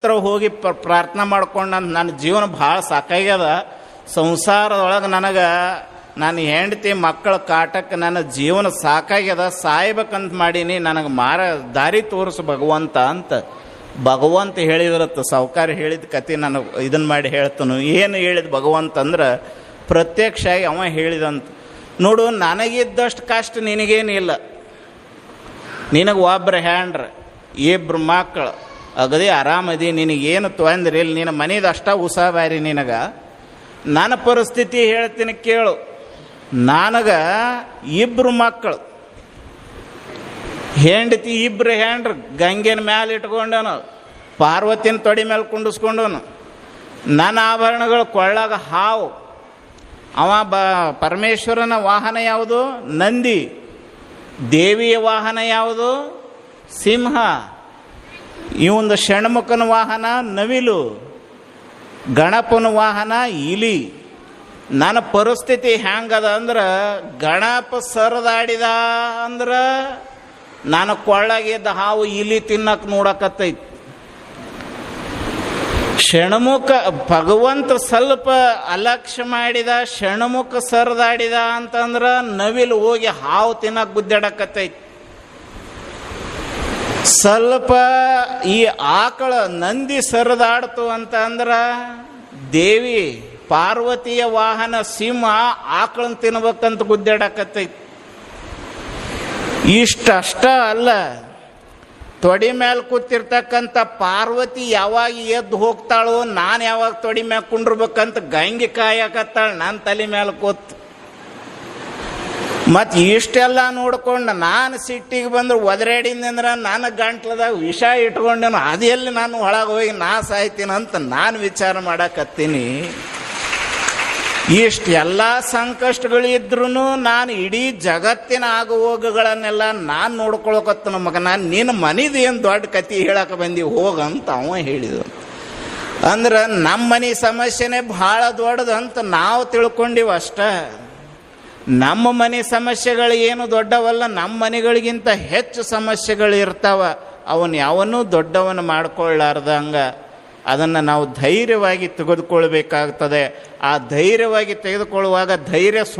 ಹತ್ರ ಹೋಗಿ ಪ್ರಾರ್ಥನೆ ಮಾಡ್ಕೊಂಡು ನನ್ನ ಜೀವನ ಭಾಳ ಸಾಕಾಗ್ಯದ. ಸಂಸಾರದೊಳಗೆ ನನಗೆ ನನ್ನ ಹೆಂಡತಿ ಮಕ್ಕಳ ಕಾಟಕ್ಕೆ ನನ್ನ ಜೀವನ ಸಾಕಾಗ್ಯದ, ಸಾಯ್ಬೇಕಂತ ಮಾಡೀನಿ, ನನಗೆ ದಾರಿ ತೋರಿಸು ಭಗವಂತ ಅಂತ ಭಗವಂತ ಹೇಳಿದ್ರತ್ತು. ಸಾವುಕಾರ ಹೇಳಿದ ಕತೆ ನಾನು ಇದನ್ನು ಮಾಡಿ ಹೇಳ್ತಾನು. ಏನು ಹೇಳಿದ ಭಗವಂತ ಅಂದ್ರೆ ಪ್ರತ್ಯಕ್ಷ ಆಗಿ ಅವ ಹೇಳಿದಂತ, ನೋಡು ನನಗಿದ್ದಷ್ಟು ಕಷ್ಟ ನಿನಗೇನಿಲ್ಲ, ನಿನಗೆ ಒಬ್ಬರು ಹ್ಯಾಂಡ್ರ ಇಬ್ಬರು ಮಕ್ಕಳು ಅಗದಿ ಆರಾಮದಿ, ನಿನಗೇನು ತೊಂದ್ರೆ ಇಲ್ಲ, ನಿನ್ನ ಮನೇದು ಅಷ್ಟ ಉಸಾಬಾರಿ ನಿನಗೆ. ನನ್ನ ಪರಿಸ್ಥಿತಿ ಹೇಳ್ತೀನಿ ಕೇಳು. ನನಗೆ ಇಬ್ಬರು ಮಕ್ಕಳು, ಹೆಂಡತಿ ಇಬ್ಬರು ಹ್ಯಾಂಡ್ರ, ಗಂಗೆನ ಮ್ಯಾಲೆ ಇಟ್ಕೊಂಡನು, ಪಾರ್ವತಿನ ತೊಡಿ ಮೇಲೆ ಕುಂಡಿಸ್ಕೊಂಡವನು, ನನ್ನ ಆಭರಣಗಳು ಕೊಳ್ಳಾಗ ಹಾವು. ಅವ ಪರಮೇಶ್ವರನ ವಾಹನ ಯಾವುದು? ನಂದಿ. ದೇವಿಯ ವಾಹನ ಯಾವುದು? ಸಿಂಹ. ಇವೊಂದು ಷಣ್ಮುಖನ ವಾಹನ ನವಿಲು, ಗಣಪನ ವಾಹನ ಇಲಿ. ನನ್ನ ಪರಿಸ್ಥಿತಿ ಹೆಂಗದ ಅಂದ್ರೆ ಗಣಪ ಸರದಾಡಿದ ಅಂದ್ರೆ ನಾನು ಕೊಳ್ಳಾಗಿದ್ದ ಹಾವು ಇಲಿ ತಿನ್ನಕ್ಕೆ ನೋಡಕತ್ತೈತಿ. ಷಣ್ಮುಖ ಭಗವಂತ ಸ್ವಲ್ಪ ಅಲಕ್ಷ್ಯ ಮಾಡಿದ, ಷಣ್ಮುಖ ಸರದಾಡಿದ ಅಂತಂದ್ರೆ ನವಿಲು ಹೋಗಿ ಹಾವು ತಿನ್ನಕ್ಕೆ ಗುದ್ದಾಡಕತ್ತೈತಿ. ಸ್ವಲ್ಪ ಈ ಆಕಳ ನಂದಿ ಸರದಾಡ್ತು ಅಂತ ಅಂದ್ರೆ ದೇವಿ ಪಾರ್ವತಿಯ ವಾಹನ ಸಿಂಹ ಆಕಳನ್ನ ತಿನ್ಬೇಕಂತ ಗುದ್ದಾಡಕತ್ತೈತಿ. ಇಷ್ಟಷ್ಟ ಅಲ್ಲ, ತೊಡಿ ಮೇಲೆ ಕೂತಿರ್ತಕ್ಕಂಥ ಪಾರ್ವತಿ ಯಾವಾಗ ಎದ್ದು ಹೋಗ್ತಾಳೋ ನಾನು ಯಾವಾಗ ತೊಡಿ ಮ್ಯಾಲ ಕುಂಡ್ರಬೇಕಂತ ಗಂಗೆ ಕಾಯಕತ್ತಾಳ ನನ್ನ ತಲೆ ಮೇಲೆ ಕೂತು. ಮತ್ತು ಇಷ್ಟೆಲ್ಲ ನೋಡ್ಕೊಂಡು ನಾನು ಸಿಟ್ಟಿಗೆ ಬಂದ್ರೆ ಒದರಾಡಿದಂದ್ರೆ ನನ್ನ ಗಂಟ್ಲದಾಗ ವಿಷ ಇಟ್ಕೊಂಡೇನು, ಅದೆಲ್ಲಿ ನಾನು ಒಳಗೆ ಹೋಗಿ ನಾ ಸಾಯ್ತೀನಂತ ನಾನು ವಿಚಾರ ಮಾಡಕತ್ತೀನಿ. ಇಷ್ಟೆಲ್ಲ ಸಂಕಷ್ಟಗಳಿದ್ರೂ ನಾನು ಇಡೀ ಜಗತ್ತಿನ ಆಗುಹೋಗುಗಳನ್ನೆಲ್ಲ ನಾನು ನೋಡ್ಕೊಳಕತ್ತನ ಮಗ, ನಾನು ನಿನ್ನ ಮನಿದು ಏನು ದೊಡ್ಡ ಕತೆ ಹೇಳಕ್ಕೆ ಬಂದಿ ಹೋಗಂತ ಅವ ಹೇಳಿದ. ಅಂದ್ರೆ ನಮ್ಮ ಮನೆ ಸಮಸ್ಯೆನೇ ಭಾಳ ದೊಡ್ಡದಂತ ನಾವು ತಿಳ್ಕೊಂಡಿವ ಅಷ್ಟ. ನಮ್ಮ ಮನೆ ಸಮಸ್ಯೆಗಳು ಏನು ದೊಡ್ಡವಲ್ಲ, ನಮ್ಮ ಮನೆಗಳಿಗಿಂತ ಹೆಚ್ಚು ಸಮಸ್ಯೆಗಳು ಇರ್ತಾವ. ಅವನು ಯಾವನ್ನೂ ದೊಡ್ಡವನು ಮಾಡ್ಕೊಳ್ಳಾರ್ದಂಗ ಅದನ್ನು ನಾವು ಧೈರ್ಯವಾಗಿ ತೆಗೆದುಕೊಳ್ಬೇಕಾಗ್ತದೆ. ಆ ಧೈರ್ಯವಾಗಿ ತೆಗೆದುಕೊಳ್ಳುವಾಗ ಧೈರ್ಯ